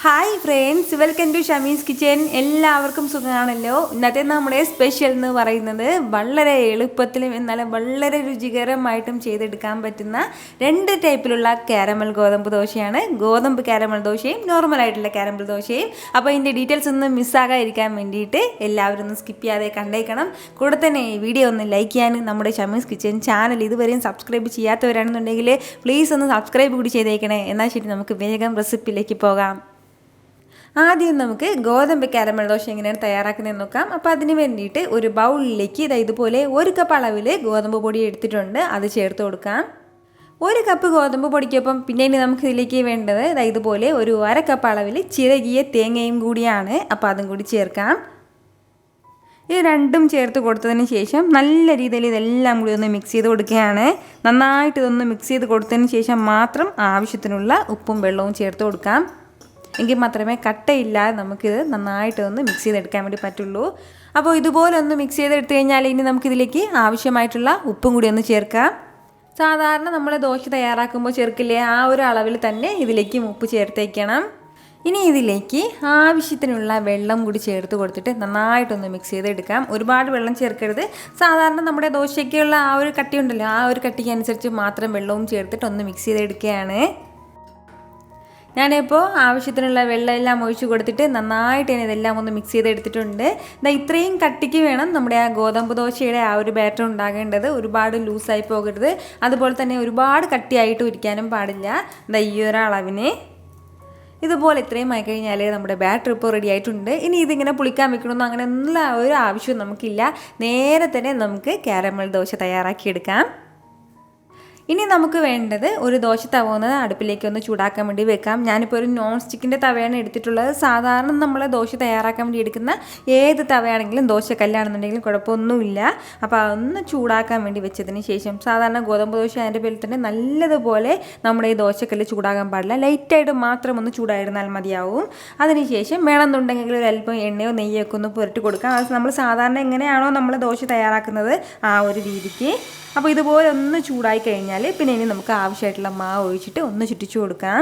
Hi friends, welcome to Shami's kitchen. എല്ലാവർക്കും സുഖമാണല്ലോ. ഇന്നത്തെ നമ്മുടെ സ്പെഷ്യൽ എന്ന് പറയുന്നത് വളരെ എളുപ്പത്തിലും എന്നാലും വളരെ രുചികരമായിട്ടും ചെയ്തെടുക്കാൻ പറ്റുന്ന രണ്ട് ടൈപ്പിലുള്ള കാരമൽ ഗോതമ്പ് ദോശയാണ്. ഗോതമ്പ് കാരമൽ ദോശയും നോർമലായിട്ടുള്ള കാരമൽ ദോശയും. അപ്പോൾ ഇതിൻ്റെ ഡീറ്റെയിൽസ് ഒന്നും മിസ്സാകാതിരിക്കാൻ വേണ്ടിയിട്ട് എല്ലാവരും ഒന്ന് സ്കിപ്പ് ചെയ്യാതെ കണ്ടേക്കണം. കൂടെ തന്നെ ഈ വീഡിയോ ഒന്ന് ലൈക്ക് ചെയ്യാനും നമ്മുടെ ഷമീസ് കിച്ചൻ ചാനൽ ഇതുവരെയും സബ്സ്ക്രൈബ് ചെയ്യാത്തവരാണെന്നുണ്ടെങ്കിൽ പ്ലീസ് ഒന്ന് സബ്സ്ക്രൈബ് കൂടി ചെയ്തേക്കണേ. എന്നാൽ ശരി, നമുക്ക് വേഗം റെസിപ്പിയിലേക്ക് പോകാം. ആദ്യം നമുക്ക് ഗോതമ്പ് കാരമൽ ദോശ എങ്ങനെയാണ് തയ്യാറാക്കുന്നതെന്ന് നോക്കാം. അപ്പോൾ അതിന് വേണ്ടിയിട്ട് ഒരു ബൗളിലേക്ക് ഇതുപോലെ 1 കപ്പ് അളവിൽ ഗോതമ്പ് പൊടി എടുത്തിട്ടുണ്ട്. അത് ചേർത്ത് കൊടുക്കാം. 1 കപ്പ് ഗോതമ്പ് പൊടിക്കൊപ്പം പിന്നെ ഇനി നമുക്ക് ഇതിലേക്ക് വേണ്ടത് ഇതുപോലെ ഒരു 1/2 കപ്പ് അളവിൽ ചിരകിയ തേങ്ങയും കൂടിയാണ്. അപ്പോൾ അതും കൂടി ചേർക്കാം. ഇത് രണ്ടും ചേർത്ത് കൊടുത്തതിന് ശേഷം നല്ല രീതിയിൽ ഇതെല്ലാം കൂടി ഒന്ന് മിക്സ് ചെയ്ത് കൊടുക്കുകയാണ്. നന്നായിട്ട് ഇതൊന്ന് മിക്സ് ചെയ്ത് കൊടുത്തതിന് ശേഷം മാത്രം ആവശ്യത്തിനുള്ള ഉപ്പും വെള്ളവും ചേർത്ത് കൊടുക്കാം. എങ്കിൽ മാത്രമേ കട്ടയില്ലാതെ നമുക്കിത് നന്നായിട്ട് ഒന്ന് മിക്സ് ചെയ്തെടുക്കാൻ വേണ്ടി പറ്റുള്ളൂ. അപ്പോൾ ഇതുപോലെ ഒന്ന് മിക്സ് ചെയ്തെടുത്തു കഴിഞ്ഞാൽ ഇനി നമുക്കിതിലേക്ക് ആവശ്യമായിട്ടുള്ള ഉപ്പും കൂടി ഒന്ന് ചേർക്കാം. സാധാരണ നമ്മൾ ദോശ തയ്യാറാക്കുമ്പോൾ ചേർക്കില്ലേ, ആ ഒരു അളവിൽ തന്നെ ഇതിലേക്കും ഉപ്പ് ചേർത്തേക്കണം. ഇനി ഇതിലേക്ക് ആവശ്യത്തിനുള്ള വെള്ളം കൂടി ചേർത്ത് കൊടുത്തിട്ട് നന്നായിട്ടൊന്ന് മിക്സ് ചെയ്തെടുക്കാം. ഒരുപാട് വെള്ളം ചേർക്കരുത്. സാധാരണ നമ്മുടെ ദോശയ്ക്കുള്ള ആ ഒരു കട്ടിയുണ്ടല്ലോ, ആ ഒരു കട്ടിക്ക് അനുസരിച്ച് മാത്രം വെള്ളവും ചേർത്തിട്ട് ഒന്ന് മിക്സ് ചെയ്തെടുക്കുകയാണ്. ഞാനിപ്പോൾ ആവശ്യത്തിനുള്ള വെള്ളം എല്ലാം ഒഴിച്ച് കൊടുത്തിട്ട് നന്നായിട്ട് തന്നെ ഇതെല്ലാം ഒന്ന് മിക്സ് ചെയ്തെടുത്തിട്ടുണ്ട്. ഇത്രയും കട്ടിക്ക് വേണം നമ്മുടെ ആ ഗോതമ്പ് ദോശയുടെ ആ ഒരു ബാറ്റർ ഉണ്ടാകേണ്ടത്. ഒരുപാട് ലൂസായി പോകരുത്, അതുപോലെ തന്നെ ഒരുപാട് കട്ടിയായിട്ട് ഇരിക്കാനും പാടില്ല. ഈ ഒരു അളവിന് ഇതുപോലെ ഇത്രയും ആയി കഴിഞ്ഞാൽ നമ്മുടെ ബാറ്റർ ഇപ്പോൾ റെഡി ആയിട്ടുണ്ട്. ഇനി ഇതിങ്ങനെ പുളിക്കാൻ വെക്കണമെന്നോ അങ്ങനെ ഒന്നും ഒരു ആവശ്യവും നമുക്കില്ല. നേരെ തന്നെ നമുക്ക് കാരമൽ ദോശ തയ്യാറാക്കിയെടുക്കാം. ഇനി നമുക്ക് വേണ്ടത് ഒരു ദോശ തവ ഒന്ന് അടുപ്പിലേക്ക് ഒന്ന് ചൂടാക്കാൻ വേണ്ടി വെക്കാം. ഞാനിപ്പോൾ ഒരു നോൺ സ്റ്റിക്കിൻ്റെ തവയാണ് എടുത്തിട്ടുള്ളത്. സാധാരണ നമ്മൾ ദോശ തയ്യാറാക്കാൻ വേണ്ടി എടുക്കുന്ന ഏത് തവയാണെങ്കിലും ദോശക്കല്ലാണെന്നുണ്ടെങ്കിലും കുഴപ്പമൊന്നുമില്ല. അപ്പോൾ അതൊന്ന് ചൂടാക്കാൻ വേണ്ടി വെച്ചതിന് ശേഷം, സാധാരണ ഗോതമ്പ് ദോശ അതിൻ്റെ പേരിൽ തന്നെ നല്ലതുപോലെ നമ്മുടെ ഈ ദോശക്കല്ല് ചൂടാകാൻ പാടില്ല. ലൈറ്റായിട്ട് മാത്രം ഒന്ന് ചൂടായിരുന്നാൽ മതിയാവും. അതിനുശേഷം വേണമെന്നുണ്ടെങ്കിൽ ഒരു അല്പം എണ്ണയോ നെയ്യോ ഒക്കെ ഒന്ന് പുരട്ടി കൊടുക്കാം. അത് നമ്മൾ സാധാരണ എങ്ങനെയാണോ നമ്മൾ ദോശ തയ്യാറാക്കുന്നത് ആ ഒരു രീതിക്ക്. അപ്പോൾ ഇതുപോലെ ഒന്ന് ചൂടായി കഴിഞ്ഞാൽ പിന്നെ ഇനി നമുക്ക് ആവശ്യമായിട്ടുള്ള മാവ് ഒഴിച്ചിട്ട് ഒന്ന് ചുറ്റിച്ചു കൊടുക്കാം.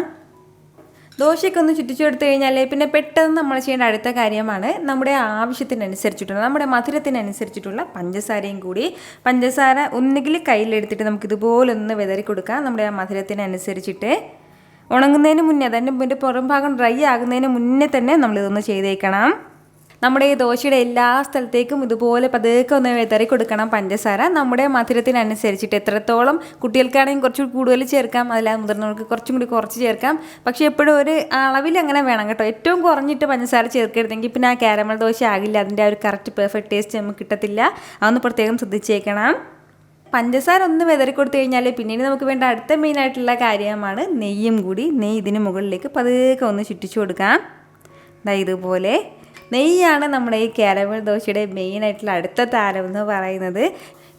ദോശയ്ക്കൊന്ന് ചുറ്റിച്ചു കൊടുത്തു കഴിഞ്ഞാൽ പിന്നെ പെട്ടെന്ന് നമ്മൾ ചെയ്യേണ്ട അടുത്ത കാര്യമാണ് നമ്മുടെ ആവശ്യത്തിനനുസരിച്ചിട്ടുള്ള, നമ്മുടെ മധുരത്തിനനുസരിച്ചിട്ടുള്ള പഞ്ചസാരയും കൂടി. പഞ്ചസാര ഒന്നുകിൽ കയ്യിലെടുത്തിട്ട് നമുക്കിതുപോലെ ഒന്ന് വിതറി കൊടുക്കാം. നമ്മുടെ ആ മധുരത്തിനനുസരിച്ചിട്ട് ഉണങ്ങുന്നതിന് മുന്നേ, അതിൻ്റെ പുറം ഭാഗം ഡ്രൈ ആകുന്നതിന് മുന്നേ തന്നെ നമ്മളിതൊന്ന് ചെയ്തേക്കണം. നമ്മുടെ ഈ ദോശയുടെ എല്ലാ സ്ഥലത്തേക്കും ഇതുപോലെ പതുക്കെ ഒന്ന് വിതറി കൊടുക്കണം പഞ്ചസാര. നമ്മുടെ മധുരത്തിനനുസരിച്ചിട്ട് എത്രത്തോളം കുട്ടികൾക്കാണെങ്കിൽ കുറച്ചുകൂടി കൂടുതൽ ചേർക്കാം, അല്ലാതെ മുതിർന്നവർക്ക് കുറച്ചും കൂടി കുറച്ച് ചേർക്കാം. പക്ഷേ എപ്പോഴും ഒരു അളവിൽ അങ്ങനെ വേണം കേട്ടോ. ഏറ്റവും കുറഞ്ഞിട്ട് പഞ്ചസാര ചേർക്കരുതെങ്കിൽ പിന്നെ ആ കാരമൽ ദോശ ആകില്ല. അതിൻ്റെ ആ ഒരു കറക്റ്റ് പെർഫെക്റ്റ് ടേസ്റ്റ് നമുക്ക് കിട്ടത്തില്ല. അതൊന്ന് പ്രത്യേകം ശ്രദ്ധിച്ചേക്കണം. പഞ്ചസാര ഒന്ന് വിതറി കൊടുത്തു കഴിഞ്ഞാൽ പിന്നീട് നമുക്ക് വേണ്ട അടുത്ത മെയിനായിട്ടുള്ള കാര്യമാണ് നെയ്യും കൂടി. നെയ്യ് ഇതിന് മുകളിലേക്ക് പതുക്കെ ഒന്ന് ചുറ്റിച്ചു കൊടുക്കാം. ഇതുപോലെ നെയ്യാണ് നമ്മുടെ ഈ കാരമൽ ദോശയുടെ മെയിനായിട്ടുള്ള അടുത്ത താരം എന്ന് പറയുന്നത്.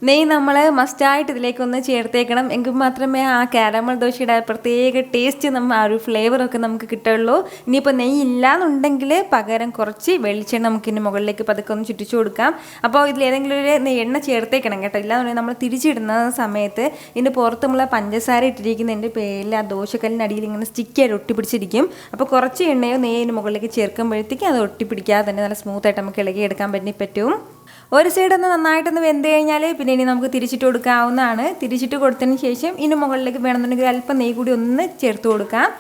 നെയ്യ് നമ്മൾ മസ്റ്റായിട്ട് ഇതിലേക്കൊന്ന് ചേർത്തേക്കണം. എങ്കിൽ മാത്രമേ ആ കാരമൽ ദോശയുടെ പ്രത്യേക ടേസ്റ്റ്, ആ ഒരു ഫ്ലേവറൊക്കെ നമുക്ക് കിട്ടുള്ളൂ. ഇനിയിപ്പോൾ നെയ്യ് ഇല്ലാന്നുണ്ടെങ്കിൽ പകരം കുറച്ച് വെളിച്ചെണ്ണ നമുക്കിന് മുകളിലേക്ക് പതുക്കെ ഒന്ന് ചുറ്റിച്ചു കൊടുക്കാം. അപ്പോൾ ഇതിൽ ഏതെങ്കിലും ഒരു എണ്ണ ചേർത്തേക്കണം കേട്ടോ. ഇല്ലാന്നുണ്ടെങ്കിൽ നമ്മൾ തിരിച്ചിടുന്ന സമയത്ത് ഇതിൻ്റെ പുറത്ത് നമ്മൾ പഞ്ചസാര ഇട്ടിരിക്കുന്നതിൻ്റെ പേരിൽ ആ ദോശക്കല്ലിനടിയിൽ ഇങ്ങനെ സ്റ്റിക്കായിട്ട് ഒട്ടിപ്പിടിച്ചിരിക്കും. അപ്പോൾ കുറച്ച് എണ്ണയോ നെയ്യിന് മുകളിലേക്ക് ചേർക്കുമ്പോഴത്തേക്കും അത് ഒട്ടിപ്പിടിക്കാതെ തന്നെ നല്ല സ്മൂത്തായിട്ട് നമുക്ക് ഇളകി എടുക്കാൻ പറ്റും. ഒരു സൈഡൊന്ന് നന്നായിട്ടൊന്ന് വെന്ത് കഴിഞ്ഞാൽ പിന്നെ ഇനി നമുക്ക് തിരിച്ചിട്ട് കൊടുക്കാവുന്നതാണ്. തിരിച്ചിട്ട് കൊടുത്തതിന് ശേഷം ഇതിന് മുകളിലേക്ക് വേണമെന്നുണ്ടെങ്കിൽ അല്പം നെയ്യ് കൂടി ഒന്ന് ചേർത്ത് കൊടുക്കാം.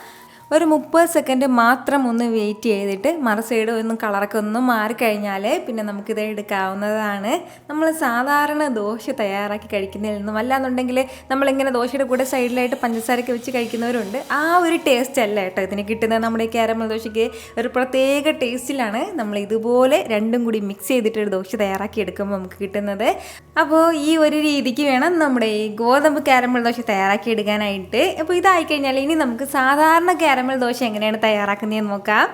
ഒരു 30 സെക്കൻഡ് മാത്രം ഒന്ന് വെയിറ്റ് ചെയ്തിട്ട് മറു സൈഡ് ഒന്ന് കളറൊക്കെ ഒന്ന് മാറിക്കഴിഞ്ഞാൽ പിന്നെ നമുക്കിത് എടുക്കാവുന്നതാണ്. നമ്മൾ സാധാരണ ദോശ തയ്യാറാക്കി കഴിക്കുന്നതിൽ നിന്നും, അല്ലാന്നുണ്ടെങ്കിൽ നമ്മളിങ്ങനെ ദോശയുടെ കൂടെ സൈഡിലായിട്ട് പഞ്ചസാരയൊക്കെ വെച്ച് കഴിക്കുന്നവരുണ്ട്. ആ ഒരു ടേസ്റ്റ് അല്ല കേട്ടോ ഇതിന് കിട്ടുന്നത്. നമ്മുടെ ഈ കാരമൽ ദോശയ്ക്ക് ഒരു പ്രത്യേക ടേസ്റ്റിലാണ് നമ്മൾ ഇതുപോലെ രണ്ടും കൂടി മിക്സ് ചെയ്തിട്ട് ഒരു ദോശ തയ്യാറാക്കി എടുക്കുമ്പോൾ നമുക്ക് കിട്ടുന്നത്. അപ്പോൾ ഈ ഒരു രീതിക്ക് വേണം നമ്മുടെ ഈ ഗോതമ്പ് കാരമൽ ദോശ തയ്യാറാക്കി എടുക്കാനായിട്ട്. അപ്പോൾ ഇതായിക്കഴിഞ്ഞാൽ ഇനി നമുക്ക് സാധാരണ കാരമൽ ദോശ എങ്ങനെയാണ് തയ്യാറാക്കുന്നതെന്ന് നോക്കാം.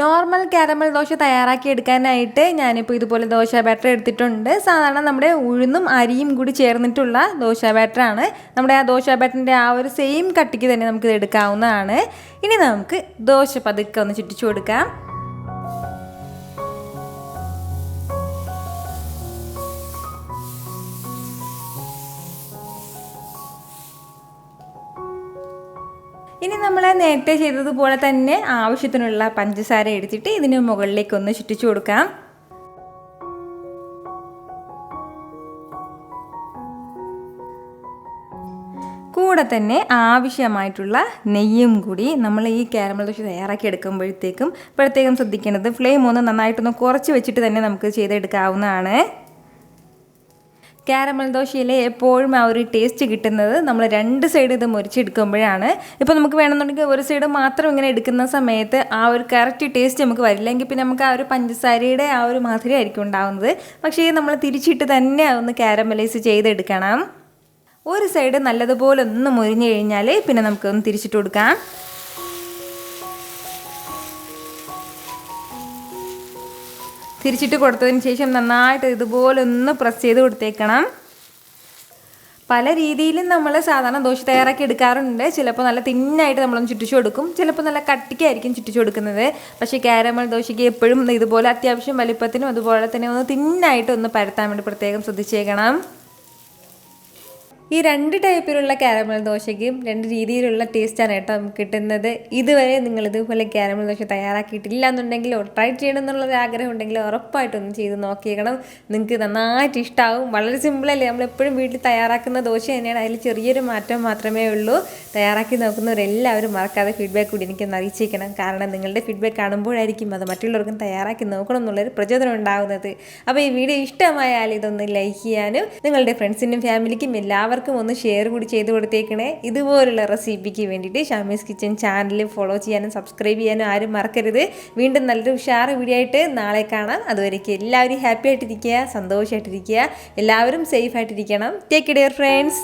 നോർമൽ കാരമൽ ദോശ തയ്യാറാക്കി എടുക്കാനായിട്ട് ഞാനിപ്പോൾ ഇതുപോലെ ദോശ ബാറ്റർ എടുത്തിട്ടുണ്ട്. സാധാരണ നമ്മുടെ ഉഴുന്നും അരിയും കൂടി ചേർന്നിട്ടുള്ള ദോശ ബാറ്ററാണ്. നമ്മുടെ ആ ദോശ ബാറ്ററിൻ്റെ ആ ഒരു സെയിം കട്ടിക്ക് തന്നെ നമുക്കിത് എടുക്കാവുന്നതാണ്. ഇനി നമുക്ക് ദോശ പതുക്കെ ഒന്ന് ചുറ്റിച്ചു കൊടുക്കാം. ഇനി നമ്മൾ നേരത്തെ ചെയ്തതുപോലെ തന്നെ ആവശ്യത്തിനുള്ള പഞ്ചസാര എടുത്തിട്ട് ഇതിന് മുകളിലേക്ക് ഒന്ന് ചുറ്റിച്ചു കൊടുക്കാം. കൂടെ തന്നെ ആവശ്യമായിട്ടുള്ള നെയ്യും കൂടി നമ്മൾ ഈ കാരമൽ ദോശ തയ്യാറാക്കി എടുക്കുമ്പോഴത്തേക്കും പ്രത്യേകം ശ്രദ്ധിക്കേണ്ടത് ഫ്ലെയിം ഒന്ന് നന്നായിട്ടൊന്ന് കുറച്ച് വെച്ചിട്ട് തന്നെ നമുക്ക് ചെയ്തെടുക്കാവുന്നതാണ്. കാരമൽ ദോശയിൽ എപ്പോഴും ആ ഒരു ടേസ്റ്റ് കിട്ടുന്നത് നമ്മൾ രണ്ട് സൈഡ് ഇത് മുറിച്ചെടുക്കുമ്പോഴാണ്. ഇപ്പോൾ നമുക്ക് വേണമെന്നുണ്ടെങ്കിൽ ഒരു സൈഡ് മാത്രം ഇങ്ങനെ എടുക്കുന്ന സമയത്ത് ആ ഒരു കറക്റ്റ് ടേസ്റ്റ് നമുക്ക് വരില്ലെങ്കിൽ പിന്നെ നമുക്ക് ആ ഒരു പഞ്ചസാരയുടെ ആ ഒരു മധുരമായിരിക്കും ഉണ്ടാകുന്നത്. പക്ഷേ നമ്മൾ തിരിച്ചിട്ട് തന്നെ ഒന്ന് കാരമലൈസ് ചെയ്തെടുക്കണം. ഒരു സൈഡ് നല്ലതുപോലെ ഒന്ന് മുരിഞ്ഞു കഴിഞ്ഞാൽ പിന്നെ നമുക്കൊന്ന് തിരിച്ചിട്ട് കൊടുക്കാം. തിരിച്ചിട്ട് കൊടുത്തതിന് ശേഷം നന്നായിട്ട് ഇതുപോലെ ഒന്ന് പ്രസ് ചെയ്ത് കൊടുത്തേക്കണം. പല രീതിയിലും നമ്മൾ സാധാരണ ദോശ തയ്യാറാക്കി എടുക്കാറുണ്ട്. ചിലപ്പോൾ നല്ല തിന്നായിട്ട് നമ്മളൊന്ന് ചുറ്റിച്ചു കൊടുക്കും, ചിലപ്പോൾ നല്ല കട്ടിക്കായിരിക്കും ചുറ്റിച്ചു കൊടുക്കുന്നത്. പക്ഷേ കാരമൽ ദോശയ്ക്ക് എപ്പോഴും ഇതുപോലെ അത്യാവശ്യം വലിപ്പത്തിനും അതുപോലെ തന്നെ ഒന്ന് തിന്നായിട്ട് ഒന്ന് പരത്താൻ വേണ്ടി പ്രത്യേകം ശ്രദ്ധിച്ചേക്കണം. ഈ രണ്ട് ടൈപ്പിലുള്ള കാരമൽ ദോശയ്ക്കും രണ്ട് രീതിയിലുള്ള ടേസ്റ്റാണ് കേട്ടോ നമുക്ക് കിട്ടുന്നത്. ഇതുവരെ നിങ്ങൾ ഇതുപോലെ കാരമൽ ദോശ തയ്യാറാക്കിയിട്ടില്ല എന്നുണ്ടെങ്കിൽ ട്രൈ ചെയ്യണം എന്നുള്ളൊരു ആഗ്രഹം ഉണ്ടെങ്കിൽ ഉറപ്പായിട്ടൊന്ന് ചെയ്ത് നോക്കിയേക്കണം. നിങ്ങൾക്ക് നന്നായിട്ട് ഇഷ്ടമാവും. വളരെ സിമ്പിളല്ലേ, നമ്മളെപ്പോഴും വീട്ടിൽ തയ്യാറാക്കുന്ന ദോശ തന്നെയാണ്. അതിൽ ചെറിയൊരു മാറ്റം മാത്രമേ ഉള്ളൂ. തയ്യാറാക്കി നോക്കുന്നവരെല്ലാവരും മറക്കാതെ ഫീഡ്ബാക്ക് കൂടി എനിക്കൊന്ന് അറിയിച്ചേക്കണം. കാരണം നിങ്ങളുടെ ഫീഡ്ബാക്ക് കാണുമ്പോഴായിരിക്കും അത് മറ്റുള്ളവർക്കും തയ്യാറാക്കി നോക്കണം എന്നുള്ളൊരു പ്രചോദനം ഉണ്ടാകുന്നത്. അപ്പോൾ ഈ വീഡിയോ ഇഷ്ടമായാൽ ഇതൊന്ന് ലൈക്ക് ചെയ്യാനും നിങ്ങളുടെ ഫ്രണ്ട്സിനും ഫാമിലിക്കും എല്ലാവർക്കും ഒന്ന് ഷെയർ കൂടി ചെയ്ത് കൊടുത്തേക്കണേ. ഇതുപോലുള്ള റെസിപ്പിക്ക് വേണ്ടിയിട്ട് ഷമീസ് കിച്ചൻ ചാനൽ ഫോളോ ചെയ്യാനും സബ്സ്ക്രൈബ് ചെയ്യാനും ആരും മറക്കരുത്. വീണ്ടും നല്ലൊരു ഉഷാറ് വീഡിയോ ആയിട്ട് നാളെ കാണാം. അതുവരേക്കും എല്ലാവരും ഹാപ്പി ആയിട്ടിരിക്കുക, സന്തോഷമായിട്ടിരിക്കുക, എല്ലാവരും സേഫ് ആയിട്ടിരിക്കണം. Take care friends.